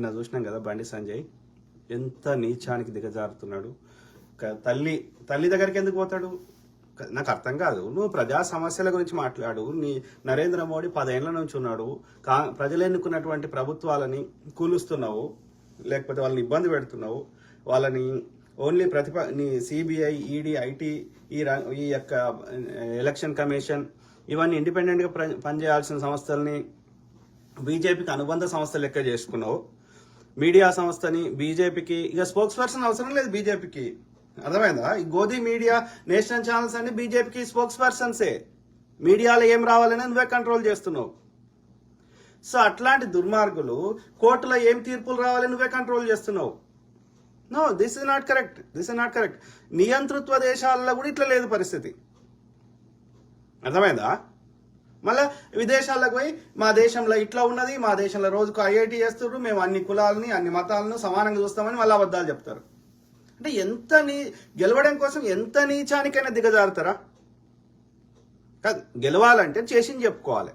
నిన్న చూసినాం కదా బండి సంజయ్ ఎంత నీచానికి దిగజారుతున్నాడు. తల్లి దగ్గరికి ఎందుకు పోతాడు నాకు అర్థం కాదు. నువ్వు ప్రజా సమస్యల గురించి మాట్లాడు. నరేంద్ర మోడీ 10 ఏళ్ల నుంచి ఉన్నాడు. ప్రజలు ఎన్నుకున్నటువంటి ప్రభుత్వాలని కూలుస్తున్నావు, లేకపోతే వాళ్ళని ఇబ్బంది పెడుతున్నావు. వాళ్ళని ఓన్లీ నీ సిబిఐ, ఈడీ, ఐటీ, ఈ యొక్క ఎలక్షన్ కమిషన్ ఇవన్నీ ఇండిపెండెంట్గా పనిచేయాల్సిన సంస్థల్ని బీజేపీకి అనుబంధ సంస్థ లెక్క చేసుకున్నావు. మీడియా సంస్థని బీజేపీకి ఇక స్పోక్స్ పర్సన్ అవసరం లేదు బీజేపీకి, అర్థమైందా? ఈ గోధి మీడియా, నేషనల్ ఛానల్స్ అన్ని బీజేపీకి స్పోక్స్ పర్సన్సే. మీడియాలో ఏం రావాలని నువ్వే కంట్రోల్ చేస్తున్నావు. సో అట్లాంటి దుర్మార్గులు కోర్టులో ఏం తీర్పులు రావాలని నువ్వే కంట్రోల్ చేస్తున్నావు. No, this is not correct. నియంతృత్వ దేశాల్లో కూడా ఇట్లా లేదు పరిస్థితి, అర్థమైందా? మళ్ళీ విదేశాలకు పోయి మా దేశంలో ఇట్లా ఉన్నది, మా దేశంలో రోజుకు ఐఐటి చేస్తున్నారు, మేము అన్ని కులాలని అన్ని మతాలను సమానంగా చూస్తామని మళ్ళీ అబద్ధాలు చెప్తారు. అంటే గెలవడం కోసం ఎంత నీచానికైనా దిగజారుతారా? గెలవాలంటే చేసింది చెప్పుకోవాలి.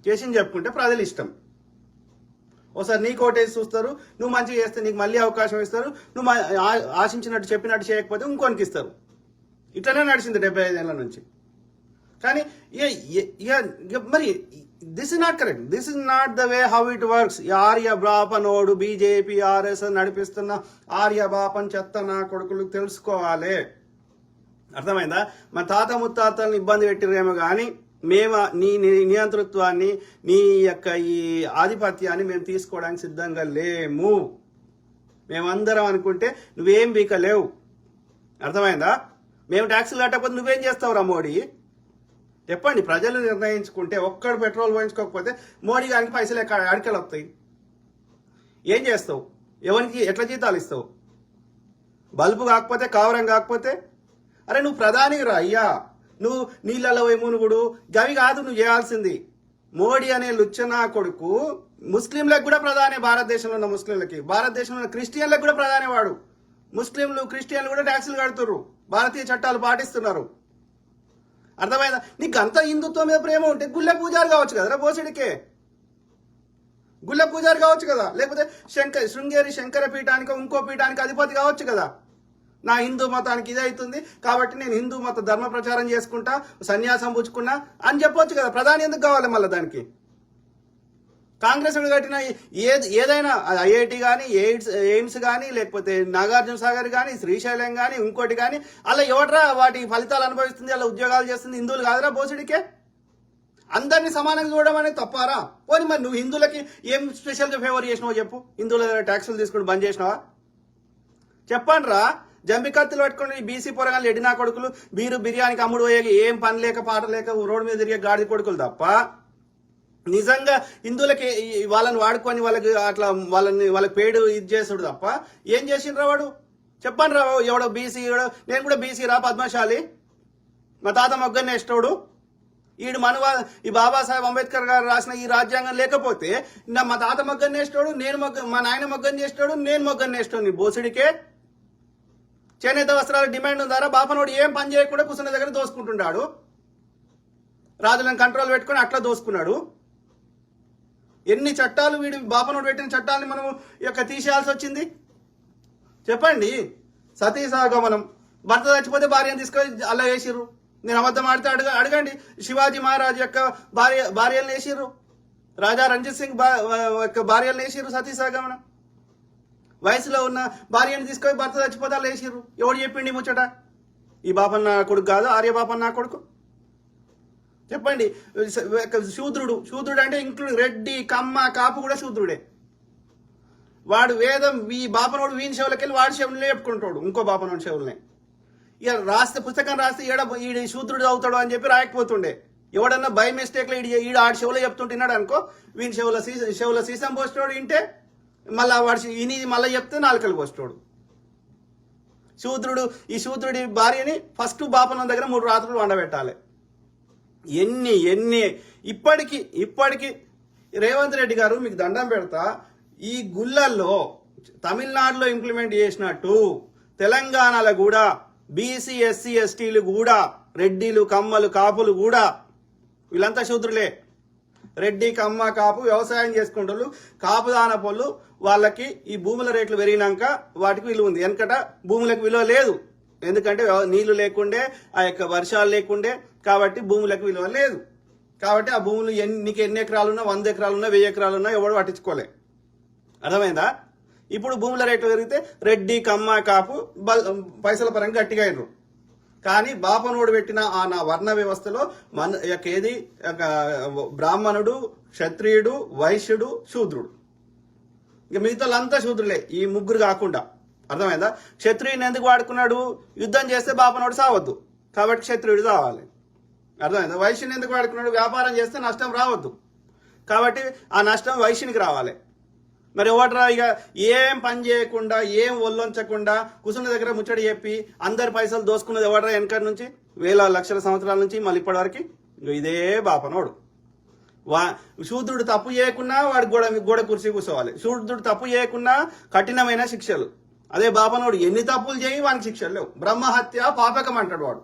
చేసింది చెప్పుకుంటే ప్రజలు ఇష్టం. ఒకసారి నీ కోటేసి చూస్తారు, నువ్వు మంచిగా చేస్తే నీకు మళ్ళీ అవకాశం ఇస్తారు, నువ్వు ఆశించినట్టు చెప్పినట్టు చేయకపోతే ఇంకొనికి ఇస్తారు. ఇట్లనే నడిచింది 75 ఏళ్ల నుంచి. కానీ మరి this is not correct. This is not the way how it works. ఆర్య బాపనోడు బీజేపీ ఆర్ఎస్ఎస్ నడిపిస్తున్న ఆర్య బాపన్ చెత్త నా కొడుకులు తెలుసుకోవాలి, అర్థమైందా? మన తాత ముత్తాతలను ఇబ్బంది పెట్టిరేమో కానీ మేము నీ నియంతృత్వాన్ని, నీ యొక్క ఈ ఆధిపత్యాన్ని మేము తీసుకోవడానికి సిద్ధంగా లేము. మేమందరం అనుకుంటే నువ్వేం బీకలేవు, అర్థమైందా? మేము ట్యాక్సులు కట్టకపోతే నువ్వేం చేస్తావురా మోడీ? చెప్పండి. ప్రజలు నిర్ణయించుకుంటే ఒక్కడు పెట్రోల్ పోయించుకోకపోతే మోడీ గారికి పైసలు అడికలు వస్తాయి. ఏం చేస్తావు? ఎవరికి ఎట్లా జీతాలు ఇస్తావు? బల్బు కాకపోతే, కావరం కాకపోతే, అరే నువ్వు ప్రధాని రా అయ్యా, నువ్వు నీళ్ళలో పోయి మునుగుడు గవి కాదు నువ్వు చేయాల్సింది. మోడీ అనే లుచ్చనా కొడుకు ముస్లింలకు కూడా ప్రధాని, భారతదేశంలో ఉన్న ముస్లింలకి, భారతదేశంలో ఉన్న క్రిస్టియన్లకు కూడా ప్రధాని వాడు. ముస్లింలు క్రిస్టియన్లు కూడా ట్యాక్సులు కడుతున్నారు, భారతీయ చట్టాలు పాటిస్తున్నారు, అర్థమైందా? నీకు అంత హిందుత్వం మీద ప్రేమ ఉంటే గుళ్ళ పూజారి కావచ్చు కదరా బోసిడికే, గుళ్ళ పూజారి కావచ్చు కదా, లేకపోతే శృంగేరి శంకర పీఠానికి ఇంకో పీఠానికి అధిపతి కావచ్చు కదా. నా హిందూ మతానికి ఇది అవుతుంది కాబట్టి నేను హిందూ మత ధర్మ ప్రచారం చేసుకుంటా, సన్యాసం పుచ్చుకున్నా అని చెప్పొచ్చు కదా. ప్రధాని ఎందుకు కావాలి మళ్ళీ దానికి? కాంగ్రెస్ కట్టిన ఏదైనా ఐఐటి కానీ, ఎయిమ్స్ కానీ, లేకపోతే నాగార్జున సాగర్ కానీ, శ్రీశైలం కానీ, ఇంకోటి కానీ, అలా ఎవట్రా వాటి ఫలితాలు అనుభవిస్తుంది, అలా ఉద్యోగాలు చేస్తుంది? హిందువులు కాదురా బోసుడికే? అందరినీ సమానంగా చూడడం అనేది తప్పారా? పోనీ మరి నువ్వు హిందువులకి ఏం స్పెషల్గా ఫేవర్ చేసినావో చెప్పు. హిందువుల ట్యాక్సులు తీసుకుని బంద్ చేసినావా? చెప్పండి రా. జంబి కత్తులు పట్టుకుని బీసీ పొరగాలు ఎడినా కొడుకులు, బిర్యానీకి అమ్ముడు పోయే ఏం పని లేక పాట లేక రోడ్డు మీద తిరిగే గాడి కొడుకులు తప్ప నిజంగా హిందువులకి వాళ్ళని వాడుకొని వాళ్ళకి అట్లా వాళ్ళకి పేడు ఇది చేసుడు తప్ప ఏం చేసిండ్రా వాడు? చెప్పండి రా. ఎవడో బీసీ, నేను కూడా బీసీ రా, పద్మశాలి, మా తాత మొగ్గని ఇష్టోడు, ఈడు ఈ బాబాసాహెబ్ అంబేద్కర్ గారు రాసిన ఈ రాజ్యాంగం లేకపోతే మా తాత మొగ్గని వేస్తాడు, మా నాయన మొగ్గని చేస్తాడు, నేను మొగ్గని వేస్తాడు. నీ బోసుడికే చేనేత వస్త్రాల డిమాండ్ ఉందారా? బాపనోడు ఏం పని చేయకుండా కూర్చున్న దగ్గర దోసుకుంటున్నాడు, రాజులను కంట్రోల్ పెట్టుకుని అట్లా దోసుకున్నాడు. ఎన్ని చట్టాలు వీడు బాపనోడు పెట్టిన చట్టాలని మనం తీసేయాల్సి వచ్చింది చెప్పండి. సతీ సహగమనం, భర్త చచ్చిపోతే భార్యను తీసుకొని అలా వేసిర్రు. నేను అబద్ధం ఆడితే అడగండి. శివాజీ మహారాజ్ యొక్క భార్యలను వేసిర్రు, రాజా రంజిత్ సింగ్ యొక్క భార్యలను వేసిర్రు సతీ సహగమనం. వయసులో ఉన్న భార్యను తీసుకొని భర్త చచ్చిపోతే అలా వేసిర్రు. ఎవడు చెప్పిండి ముచ్చట? ఈ బాపన్ నా కొడుకు కాదు, ఆర్య బాపన్ నా కొడుకు. చెప్పండి. శూద్రుడు అంటే ఇంక్లూడింగ్ రెడ్డి, కమ్మ, కాపు కూడా శూద్రుడే. వాడు వేదం ఈ బాపనోడు వీని చెవులకి వెళ్ళి వాడి చెవులనే చెప్పుకుంటాడు, ఇంకో బాపనోడు చెవులనే. ఇక పుస్తకం రాస్తే ఈడు శూద్రుడు అవుతాడు అని చెప్పి రాయకపోతుండే. ఎవడన్నా బై మిస్టేక్ లో ఈడు ఆడి చెవులో చెప్తుంటున్నాడు అనుకో, వీని చెవుల సీసం పోస్తాడు, ఇంటే మళ్ళా వాడి మళ్ళీ చెప్తే నాలుకలు పోస్తాడు. ఈ శూద్రుడి భార్యని ఫస్ట్ బాపనం దగ్గర 3 రాత్రులు వండబెట్టాలి. ఎన్ని ఇప్పటికి రేవంత్ రెడ్డి గారు మీకు దండం పెడతా, ఈ గుళ్ళల్లో తమిళనాడులో ఇంప్లిమెంట్ చేసినట్టు తెలంగాణలో కూడా బీసీ, ఎస్సీ, ఎస్టీలు కూడా, రెడ్డిలు, కమ్మలు, కాపులు కూడా వీళ్ళంతా శూద్రులే. రెడ్డి, కమ్మ, కాపు వ్యవసాయం చేసుకుంటారు, కాపు దానపోళ్ళు వాళ్ళకి ఈ భూముల రేట్లు పెరిగినాక వాటికి విలువ ఉంది. వెనకట భూములకు విలువ లేదు, ఎందుకంటే నీళ్లు లేకుండే, ఆ యొక్క వర్షాలు లేకుండే, కాబట్టి భూములకు విలువ లేదు. కాబట్టి ఆ భూములు నీకు ఎన్ని ఎకరాలున్నా, 100 ఎకరాలున్నా, 1000 ఎకరాలున్నా ఎవడు పట్టించుకోలే. అర్థమైందా? ఇప్పుడు భూముల రేట్లు పెరిగితే రెడ్డి, కమ్మ, కాపు పైసల పరంగా గట్టిగా అయినరు. కానీ బాపనోడు పెట్టిన ఆ నా వర్ణ వ్యవస్థలో ఏది బ్రాహ్మణుడు, క్షత్రియుడు, వైశ్యుడు, శూద్రుడు, ఇక మిగతాలంతా శూద్రులే, ఈ ముగ్గురు కాకుండా. అర్థమైందా? క్షత్రియుని ఎందుకు వాడుకున్నాడు? యుద్ధం చేస్తే బాపనోడు సావద్దు, కాబట్టి క్షత్రియుడు సావాలి. అర్థమైందా? వైశ్యుని ఎందుకు వాడుకున్నాడు? వ్యాపారం చేస్తే నష్టం రావద్దు, కాబట్టి ఆ నష్టం వైశ్యునికి రావాలి. మరి ఎవడరా ఇక ఏం పని చేయకుండా, ఏం ఒళ్ళొంచకుండా కుసున్న దగ్గర ముచ్చడి చెప్పి అందరి పైసలు దోసుకున్నది ఎవడరా? వెనక నుంచి వేల లక్షల సంవత్సరాల నుంచి మళ్ళీ ఇప్పటివరకు ఇదే బాపనోడు. శూద్రుడు తప్పు చేయకున్నా వాడి గోడ కుర్చీ కూర్చోవాలి. శూద్రుడు తప్పు చేయకున్నా కఠినమైన శిక్షలు. అదే బాపనోడు ఎన్ని తప్పులు చేయి వానికి శిక్షలు లేవు. బ్రహ్మహత్య పాపకం అంటాడు వాడు.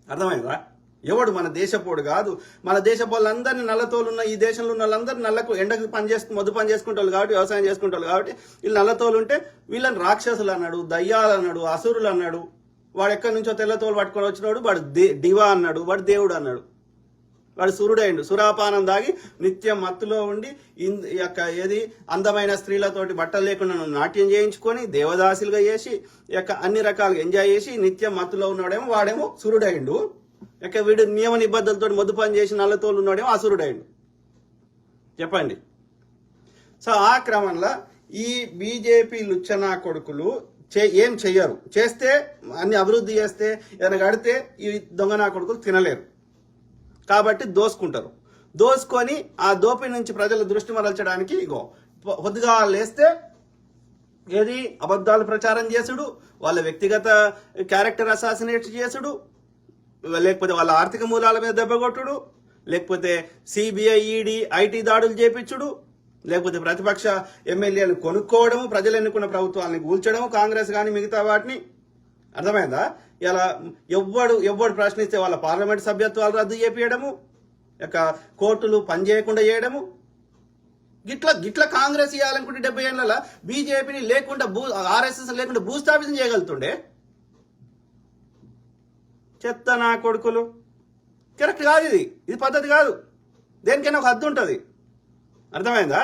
అర్థమైందా? ఎవడు మన దేశపోడు కాదు. మన దేశపోళ్ళందరినీ నల్లతోలున్న ఈ దేశంలో ఉన్న వాళ్ళందరూ నల్లకు ఎండకు మొద్దు పని చేసుకుంటారు కాబట్టి, వ్యవసాయం చేసుకుంటారు కాబట్టి వీళ్ళు నల్లతోలు ఉంటే వీళ్ళని రాక్షసులు అన్నాడు, దయ్యాలు అన్నాడు, అసురులు అన్నాడు. వాడు ఎక్కడి నుంచో తెల్లతోలు పట్టుకొని వచ్చినవాడు వాడు డివా అన్నాడు, వాడు దేవుడు అన్నాడు. వాడు సురుడైండు, సురాపానం దాగి నిత్యం మత్తులో ఉండి యొక్క ఏది అందమైన స్త్రీలతోటి బట్టలు లేకుండా నాట్యం చేయించుకొని దేవదాసులుగా చేసి యొక్క అన్ని రకాలుగా ఎంజాయ్ చేసి నిత్యం మత్తులో ఉన్నాడేమో వాడేమో సురుడైండు. ఇక వీడు నియమ నిబద్ధలతో మొద్దు పని చేసి నల్లతోలు ఉన్నాడేమో అసురుడైండు. చెప్పండి. సో ఆ క్రమంలో ఈ బీజేపీ లుచ్చనా కొడుకులు ఏం చెయ్యరు. చేస్తే అన్ని అభివృద్ధి చేస్తే ఏదైనా కడితే ఈ దొంగనా కొడుకులు తినలేరు, కాబట్టి దోసుకుంటారు. దోసుకొని ఆ దోపిడి నుంచి ప్రజల దృష్టి మరల్చడానికి పొద్దుగా లేస్తే ఏది అబద్ధాలు ప్రచారం చేసుడు, వాళ్ళ వ్యక్తిగత క్యారెక్టర్ అసాసినేట్ చేసుడు, లేకపోతే వాళ్ళ ఆర్థిక మూలాల మీద దెబ్బకొట్టుడు, లేకపోతే సిబిఐ, ఈడీ, ఐటీ దాడులు చేపించుడు, లేకపోతే ప్రతిపక్ష ఎమ్మెల్యేలు కొనుక్కోవడము, ప్రజలు ఎన్నుకున్న ప్రభుత్వాలని కూల్చడము, కాంగ్రెస్ కానీ మిగతా వాటిని. అర్థమైందా? ఇలా ఎవ్వడు ప్రశ్నిస్తే వాళ్ళ పార్లమెంట్ సభ్యత్వాలు రద్దు చేపించడము, ఇక కోర్టులు పనిచేయకుండా చేయడము. గిట్లా కాంగ్రెస్ ఇవ్వాలనుకుంటే 70 ఏళ్ళ బీజేపీని లేకుండా ఆర్ఎస్ఎస్ లేకుండా భూస్థాపితం చేయగలుగుతుండే. చెత్త నా కొడుకులు. కరెక్ట్ కాదు ఇది పద్ధతి కాదు. దేనికైనా ఒక హద్దు ఉంటుంది. అర్థమైందా?